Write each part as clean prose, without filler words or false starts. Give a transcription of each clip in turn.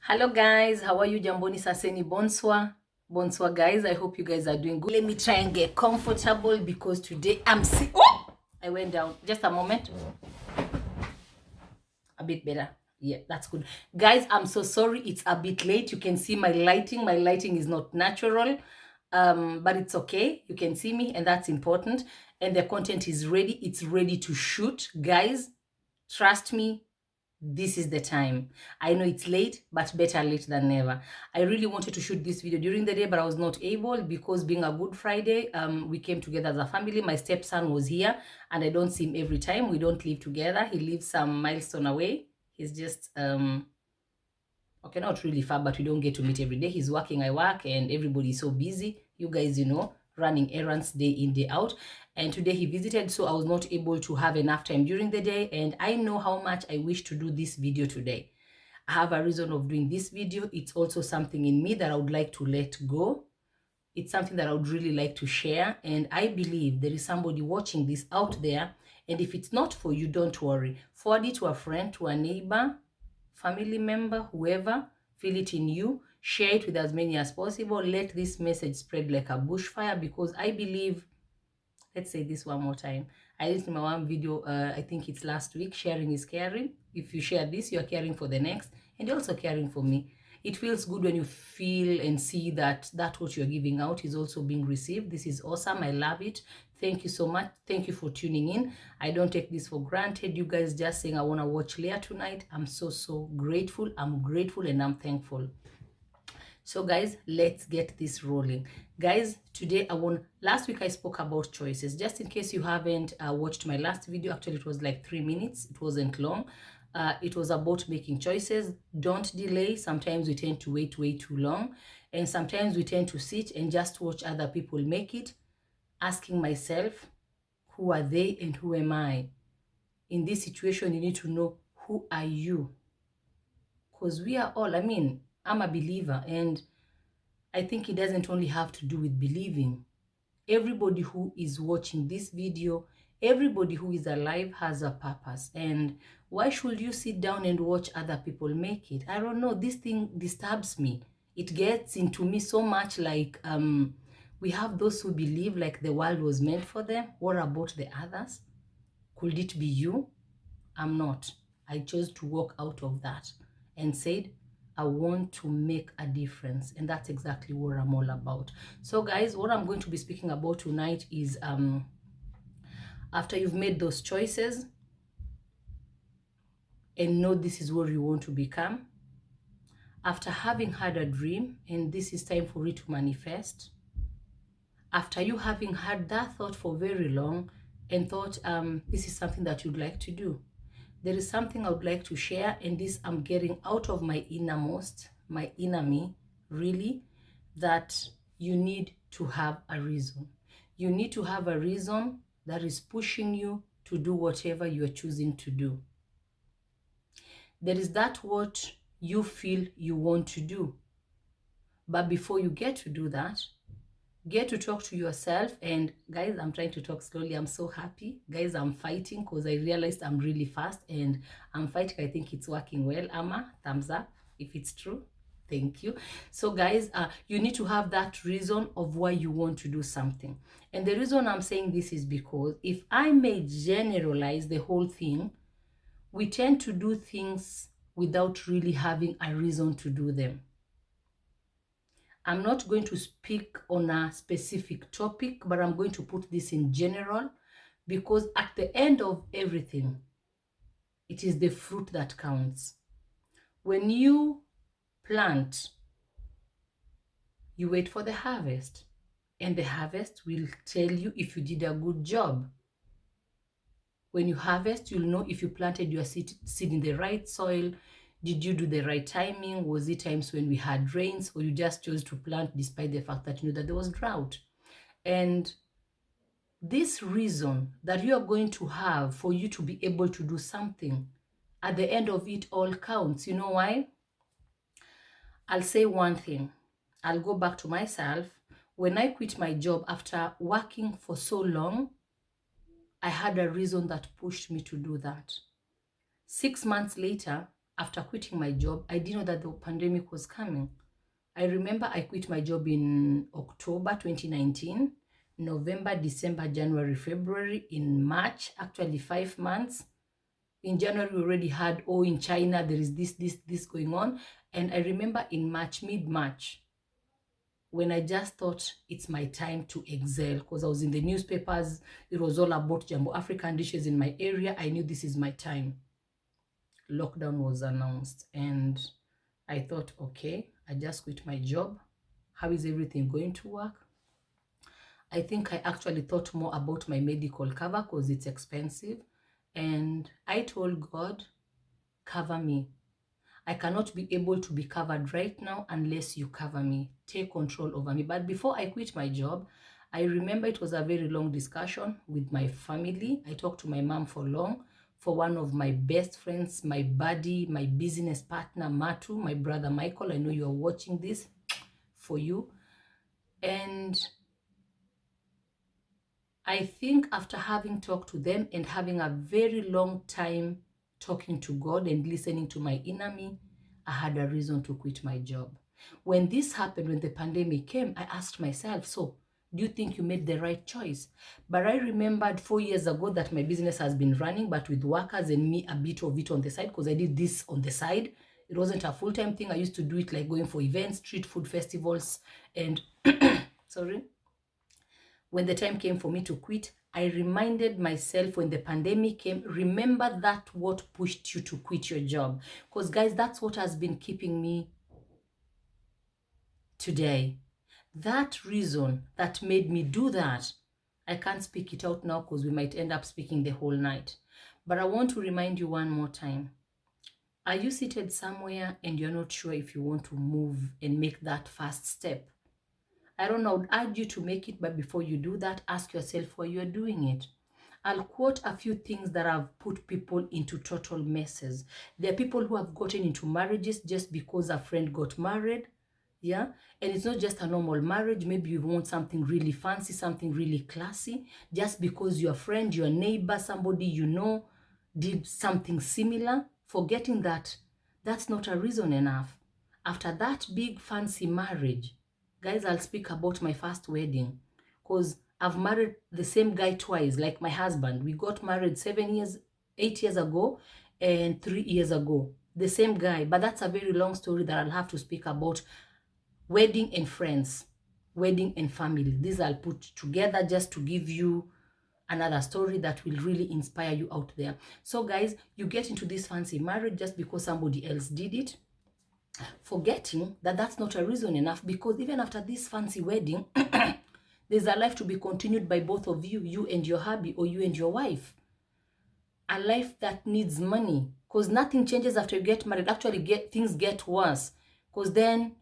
Hello guys, how are you? Jamboni, saseni, bonsoir. Bonsoir guys, I hope you guys are doing good. Let me try and get comfortable because today I'm sick. Oh! I went down. Just a moment. A bit better. Yeah, that's good. Guys, I'm so sorry. It's a bit late. You can see my lighting. My lighting is not natural. But it's okay. You can see me and that's important. And the content is ready. It's ready to shoot. Guys, trust me, this is the time. I know it's late, but better late than never. I really wanted to shoot this video during the day, but I was not able because being a Good Friday, we came together as a family. My stepson was here and I don't see him every time. We don't live together. He lives some milestone away. He's just, okay, not really far, but we don't get to meet every day. He's working, I work, and everybody's so busy. You guys, running errands day in, day out. And today he visited, so I was not able to have enough time during the day. And I know how much I wish to do this video today. I have a reason of doing this video. It's also something in me that I would like to let go. It's something that I would really like to share. And I believe there is somebody watching this out there. And if it's not for you, don't worry. Forward it to a friend, to a neighbor, family member, whoever. Feel it in you. Share it with as many as possible. Let this message spread like a bushfire, because I believe, let's say this one more time. I did my one video, I think it's last week, sharing is caring. If you share this, you're caring for the next, and you're also caring for me. It feels good when you feel and see that what you're giving out is also being received. This is awesome. I love it. Thank you so much. Thank you for tuning in. I don't take this for granted. You guys just saying I want to watch Leah tonight. I'm so grateful. I'm grateful and I'm thankful. So guys, let's get this rolling. Guys, today last week I spoke about choices. Just in case you haven't watched my last video, actually it was like 3 minutes. It wasn't long. It was about making choices. Don't delay. Sometimes we tend to wait way too long. And sometimes we tend to sit and just watch other people make it, asking myself, who are they and who am I? In this situation, you need to know, who are you? Because we are all, I'm a believer, and I think it doesn't only have to do with believing. Everybody who is watching this video, everybody who is alive has a purpose. And why should you sit down and watch other people make it? I don't know. This thing disturbs me. It gets into me so much, like we have those who believe like the world was meant for them. What about the others? Could it be you? I'm not. I chose to walk out of that and said, I want to make a difference. And that's exactly what I'm all about. So guys, what I'm going to be speaking about tonight is after you've made those choices and know this is where you want to become, after having had a dream and this is time for it to manifest, after you having had that thought for very long and thought this is something that you'd like to do, there is something I would like to share, and this I'm getting out of my innermost, my inner me, really, that you need to have a reason. You need to have a reason that is pushing you to do whatever you are choosing to do. There is that what you feel you want to do. But before you get to do that, get to talk to yourself. And guys, I'm trying to talk slowly. I'm so happy. Guys, I'm fighting because I realized I'm really fast and I'm fighting. I think it's working well. Amma, thumbs up if it's true. Thank you. So guys, you need to have that reason of why you want to do something. And the reason I'm saying this is because if I may generalize the whole thing, we tend to do things without really having a reason to do them. I'm not going to speak on a specific topic, but I'm going to put this in general, because at the end of everything, it is the fruit that counts. When you plant, you wait for the harvest, and the harvest will tell you if you did a good job. When you harvest, you'll know if you planted your seed in the right soil. Did you do the right timing? Was it times when we had rains, or you just chose to plant despite the fact that you knew that there was drought? And this reason that you are going to have for you to be able to do something, at the end of it all counts. You know why? I'll say one thing. I'll go back to myself. When I quit my job after working for so long, I had a reason that pushed me to do that. 6 months later, after quitting my job, I didn't know that the pandemic was coming. I remember I quit my job in October 2019, November, December, January, February, in March, actually 5 months. In January, we already had, oh, in China, there is this going on. And I remember in March, mid-March, when I just thought it's my time to excel, because I was in the newspapers, it was all about Jumbo African dishes in my area. I knew this is my time. Lockdown was announced, and I thought, okay, I just quit my job. How is everything going to work? I think I actually thought more about my medical cover because it's expensive. And I told God, cover me. I cannot be able to be covered right now unless you cover me. Take control over me. But before I quit my job, I remember it was a very long discussion with my family. I talked to my mom for long, for one of my best friends, my buddy, my business partner, Matu, my brother Michael. I know you are watching this, for you. And I think after having talked to them and having a very long time talking to God and listening to my inner me, I had a reason to quit my job. When this happened, when the pandemic came, I asked myself, so do you think you made the right choice? But I remembered 4 years ago that my business has been running, but with workers and me, a bit of it on the side, because I did this on the side. It wasn't a full-time thing. I used to do it like going for events, street food festivals, and sorry. When the time came for me to quit, I reminded myself when the pandemic came, remember that what pushed you to quit your job. Because guys, that's what has been keeping me today. That reason that made me do that, I can't speak it out now because we might end up speaking the whole night. But I want to remind you one more time. Are you seated somewhere and you're not sure if you want to move and make that first step? I don't know, I would urge you to make it, but before you do that, ask yourself why you're doing it. I'll quote a few things that have put people into total messes. There are people who have gotten into marriages just because a friend got married. Yeah. And it's not just a normal marriage. Maybe you want something really fancy, something really classy, just because your friend, your neighbor, somebody you know did something similar, forgetting that that's not a reason enough. After that big fancy marriage, guys, I'll speak about my first wedding, because I've married the same guy twice, like my husband. We got married 7 years, 8 years ago, and 3 years ago. The same guy, but that's a very long story that I'll have to speak about. Wedding and friends, wedding and family. These I'll put together just to give you another story that will really inspire you out there. So guys, you get into this fancy marriage just because somebody else did it, forgetting that that's not a reason enough, because even after this fancy wedding, there's a life to be continued by both of you, you and your hubby or you and your wife. A life that needs money, because nothing changes after you get married. Actually, things get worse, because then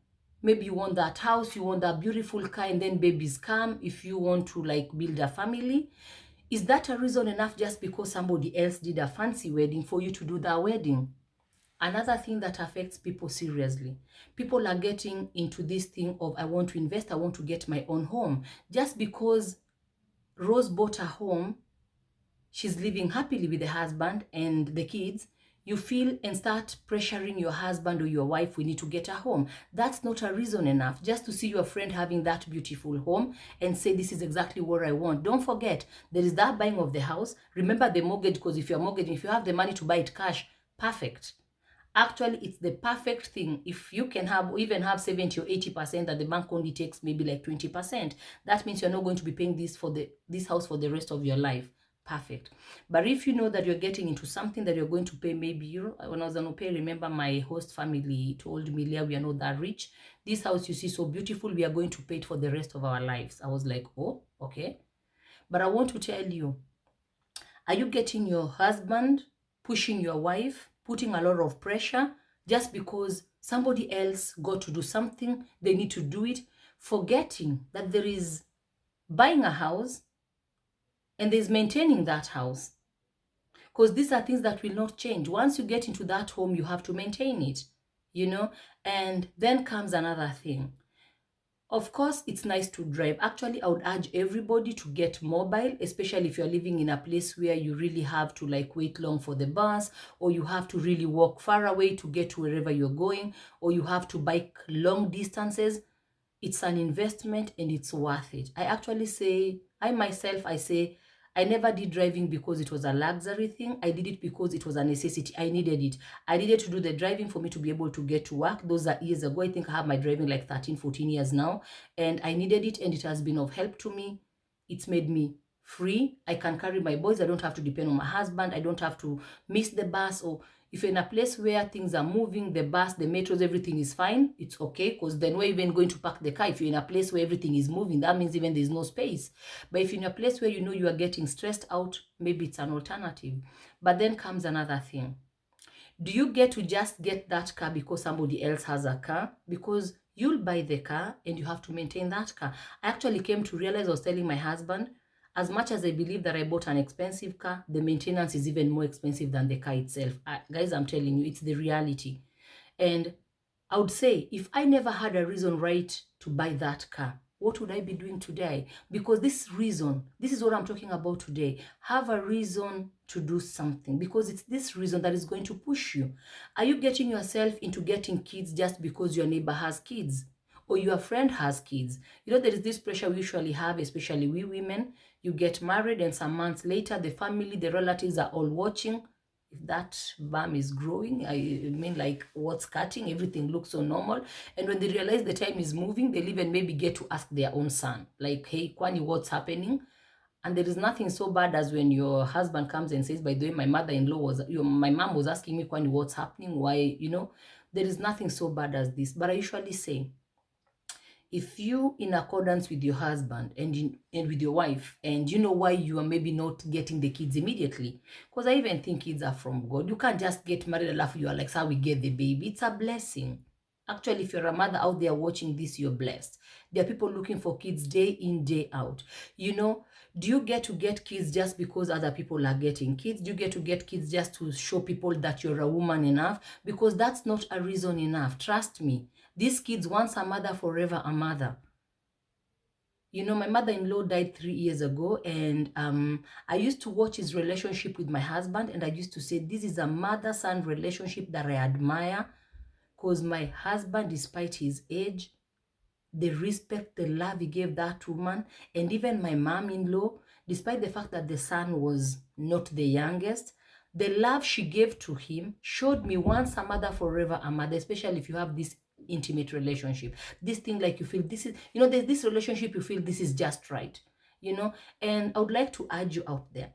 maybe you want that house, you want that beautiful car, and then babies come if you want to like build a family. Is that a reason enough just because somebody else did a fancy wedding for you to do that wedding? Another thing that affects people seriously, people are getting into this thing of, I want to invest, I want to get my own home. Just because Rose bought a home, she's living happily with the husband and the kids, you feel and start pressuring your husband or your wife, we need to get a home. That's not a reason enough just to see your friend having that beautiful home and say, this is exactly what I want. Don't forget, there is that buying of the house. Remember the mortgage, because if you're mortgaging, if you have the money to buy it cash, perfect. Actually, it's the perfect thing. If you can have, even have 70 or 80% that the bank only takes maybe like 20%, that means you're not going to be paying this house for the rest of your life. Perfect. But if you know that you're getting into something that you're going to pay, maybe, you know, when I was on au pair, remember my host family told me, Leah, we are not that rich. This house you see so beautiful, we are going to pay it for the rest of our lives. I was like, oh, okay. But I want to tell you, are you getting your husband, pushing your wife, putting a lot of pressure just because somebody else got to do something, they need to do it, forgetting that there is buying a house and there's maintaining that house? Because these are things that will not change. Once you get into that home, you have to maintain it, you know? And then comes another thing. Of course, it's nice to drive. Actually, I would urge everybody to get mobile, especially if you're living in a place where you really have to like wait long for the bus, or you have to really walk far away to get to wherever you're going, or you have to bike long distances. It's an investment and it's worth it. I actually say, I say, I never did driving because it was a luxury thing. I did it because it was a necessity. I needed it. I needed to do the driving for me to be able to get to work. Those are years ago. I think I have my driving like 13, 14 years now. And I needed it, and it has been of help to me. It's made me free. I can carry my boys. I don't have to depend on my husband. I don't have to miss the bus. Or if you're in a place where things are moving, the bus, the metros, everything is fine, it's okay, because then we're even going to park the car. If you're in a place where everything is moving, that means even there's no space. But if you're in a place where you know you are getting stressed out, maybe it's an alternative. But then comes another thing. Do you get to just get that car because somebody else has a car? Because you'll buy the car and you have to maintain that car. I actually came to realize, I was telling my husband, as much as I believe that I bought an expensive car, the maintenance is even more expensive than the car itself. Guys, I'm telling you, it's the reality. And I would say, if I never had a reason right to buy that car, what would I be doing today? Because this reason, this is what I'm talking about today. Have a reason to do something, because it's this reason that is going to push you. Are you getting yourself into getting kids just because your neighbor has kids or your friend has kids? You know, there is this pressure we usually have, especially we women. You get married and some months later, the family, the relatives are all watching. If that bum is growing, I mean, like, what's cutting, everything looks so normal. And when they realize the time is moving, they'll even maybe get to ask their own son, like, hey, Kwani, what's happening? And there is nothing so bad as when your husband comes and says, by the way, my mother-in-law was, my mom was asking me, Kwani, what's happening? Why, you know, there is nothing so bad as this. But I usually say, if you, in accordance with your husband and with your wife, and you know why you are maybe not getting the kids immediately, because I even think kids are from God. You can't just get married and laugh, you are like, how we get the baby. It's a blessing. Actually, if you're a mother out there watching this, you're blessed. There are people looking for kids day in, day out. You know, do you get to get kids just because other people are getting kids? Do you get to get kids just to show people that you're a woman enough? Because that's not a reason enough. Trust me. These kids, once a mother, forever a mother. You know, my mother-in-law died 3 years ago, and I used to watch his relationship with my husband, and I used to say, this is a mother-son relationship that I admire, because my husband, despite his age, the respect, the love he gave that woman, and even my mom-in-law, despite the fact that the son was not the youngest, the love she gave to him showed me, once a mother, forever a mother, especially if you have this intimate relationship. This thing, like, you feel this is, you know, there's this relationship, you feel this is just right, you know. And I would like to urge you out there,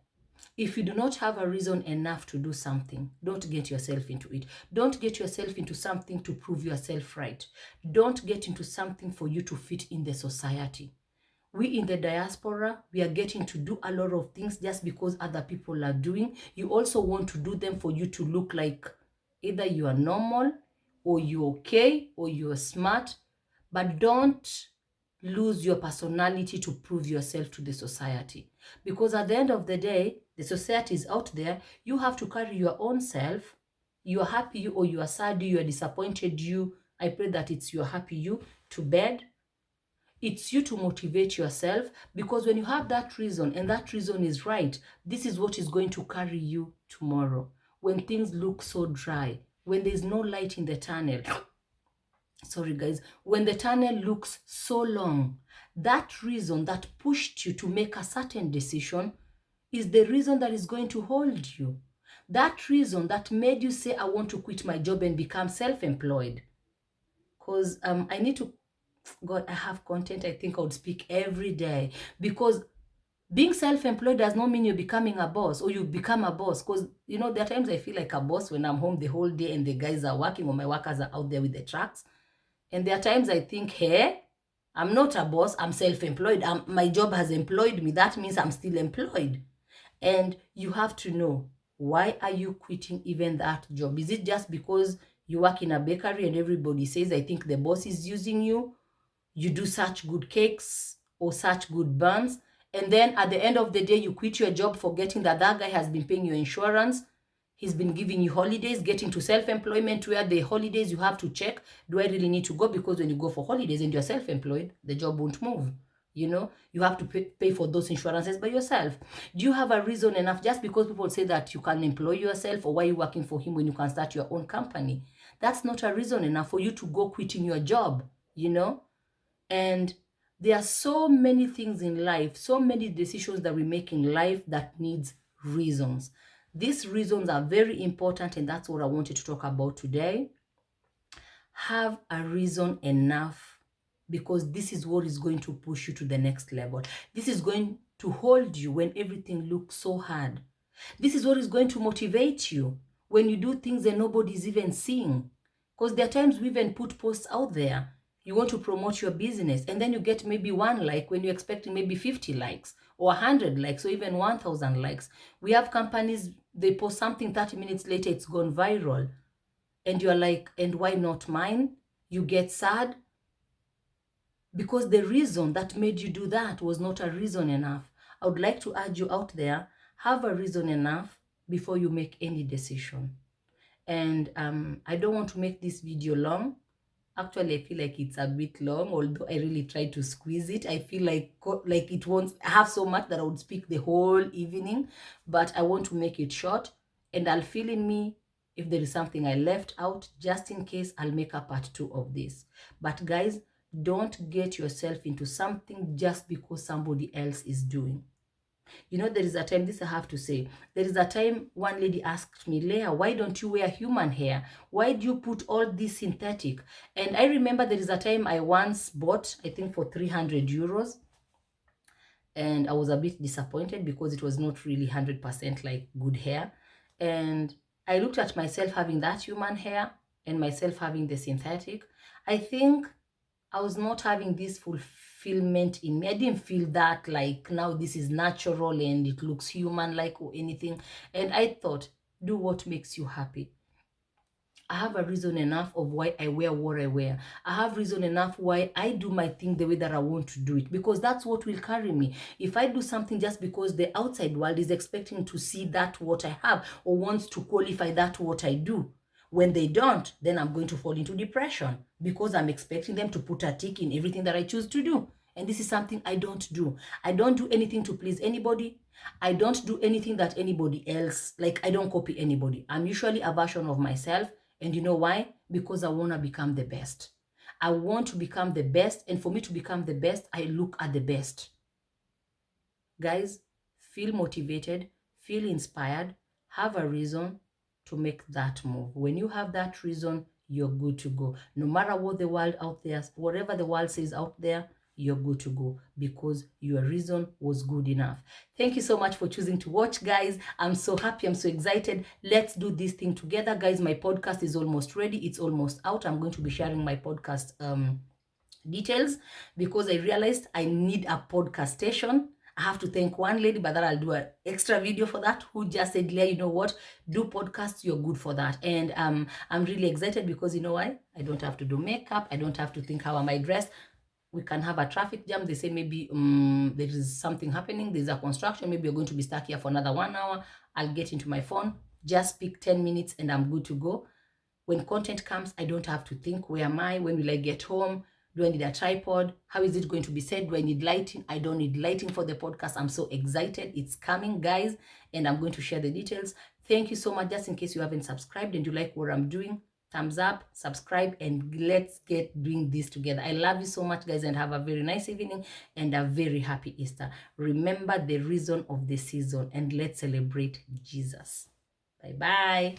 if you do not have a reason enough to do something, don't get yourself into it. Don't get yourself into something to prove yourself right. Don't get into something for you to fit in the society. We in the diaspora, we are getting to do a lot of things just because other people are doing. You also want to do them for you to look like either you are normal, or you're okay, or you're smart. But don't lose your personality to prove yourself to the society. Because at the end of the day, the society is out there. You have to carry your own self. You are happy you, or you are sad you, are disappointed you. I pray that it's you're happy you to bed. It's you to motivate yourself, because when you have that reason, and that reason is right, this is what is going to carry you tomorrow. When things look so dry, when there's no light in the tunnel, sorry guys, when the tunnel looks so long, that reason that pushed you to make a certain decision is the reason that is going to hold you. That reason that made you say, I want to quit my job and become self-employed. Because I need to, God, I have content I think I would speak every day, because being self-employed does not mean you're becoming a boss, or you become a boss. Because, you know, there are times I feel like a boss when I'm home the whole day and the guys are working, or my workers are out there with the trucks. And there are times I think, hey, I'm not a boss, I'm self-employed. My job has employed me. That means I'm still employed. And you have to know, why are you quitting even that job? Is it just because you work in a bakery and everybody says, I think the boss is using you? You do such good cakes or such good buns, and then at the end of the day, you quit your job forgetting that that guy has been paying your insurance. He's been giving you holidays, getting to self-employment where the holidays you have to check, do I really need to go? Because when you go for holidays and you're self-employed, the job won't move. You have to pay for those insurances by yourself. Do you have a reason enough? Just because people say that you can employ yourself, or why are you working for him when you can start your own company? That's not a reason enough for you to go quitting your job, And there are so many things in life, so many decisions that we make in life that needs reasons. These reasons are very important, and that's what I wanted to talk about today. Have a reason enough, because this is what is going to push you to the next level. This is going to hold you when everything looks so hard. This is what is going to motivate you when you do things that nobody's even seeing. Because there are times we even put posts out there. You want to promote your business, and then you get maybe 1 like when you're expecting maybe 50 likes or 100 likes or even 1,000 likes. We have companies, they post something 30 minutes later, it's gone viral. And you're like, and why not mine? You get sad because the reason that made you do that was not a reason enough. I would like to urge you out there, have a reason enough before you make any decision. And I don't want to make this video long. Actually, I feel like it's a bit long, although I really try to squeeze it. I feel like it won't have so much that I would speak the whole evening, but I want to make it short, and I'll feel in me if there is something I left out, just in case I'll make a part 2 of this. But guys, don't get yourself into something just because somebody else is doing. There is a time, this I have to say, there is a time one lady asked me, Leah, why don't you wear human hair? Why do you put all this synthetic? And I remember there is a time I once bought, I think for 300 euros. And I was a bit disappointed because it was not really 100% like good hair. And I looked at myself having that human hair and myself having the synthetic. I think I was not having this fulfillment in me. I didn't feel that like now this is natural and it looks human like or anything. And I thought, do what makes you happy. I have a reason enough of why I wear what I wear. I have reason enough why I do my thing the way that I want to do it, because that's what will carry me. If I do something just because the outside world is expecting to see that what I have or wants to qualify that what I do, when they don't, then I'm going to fall into depression because I'm expecting them to put a tick in everything that I choose to do. And this is something I don't do. I don't do anything to please anybody. I don't do anything that anybody else, like I don't copy anybody. I'm usually a version of myself. And you know why? Because I want to become the best. I want to become the best. And for me to become the best, I look at the best. Guys, feel motivated, feel inspired, have a reason to make that move. When you have that reason, you're good to go. No matter what the world out there, whatever the world says out there, you're good to go because your reason was good enough. Thank you so much for choosing to watch, guys. I'm so happy. I'm so excited. Let's do this thing together, guys. My podcast is almost ready. It's almost out. I'm going to be sharing my podcast details because I realized I need a podcast station. I have to thank one lady, but then I'll do an extra video for that, who just said, Leah, you know what? Do podcasts, you're good for that. And I'm really excited because you know why? I don't have to do makeup. I don't have to think how am I dressed. We can have a traffic jam. They say maybe there is something happening. There's a construction. Maybe you're going to be stuck here for another 1 hour. I'll get into my phone, just speak 10 minutes and I'm good to go. When content comes, I don't have to think, where am I? When will I get home? Do I need a tripod? How is it going to be said? Do I need lighting? I don't need lighting for the podcast. I'm so excited. It's coming, guys, and I'm going to share the details. Thank you so much. Just in case you haven't subscribed and you like what I'm doing, thumbs up, subscribe, and let's get doing this together. I love you so much, guys, and have a very nice evening and a very happy Easter. Remember the reason of the season, and let's celebrate Jesus. Bye-bye.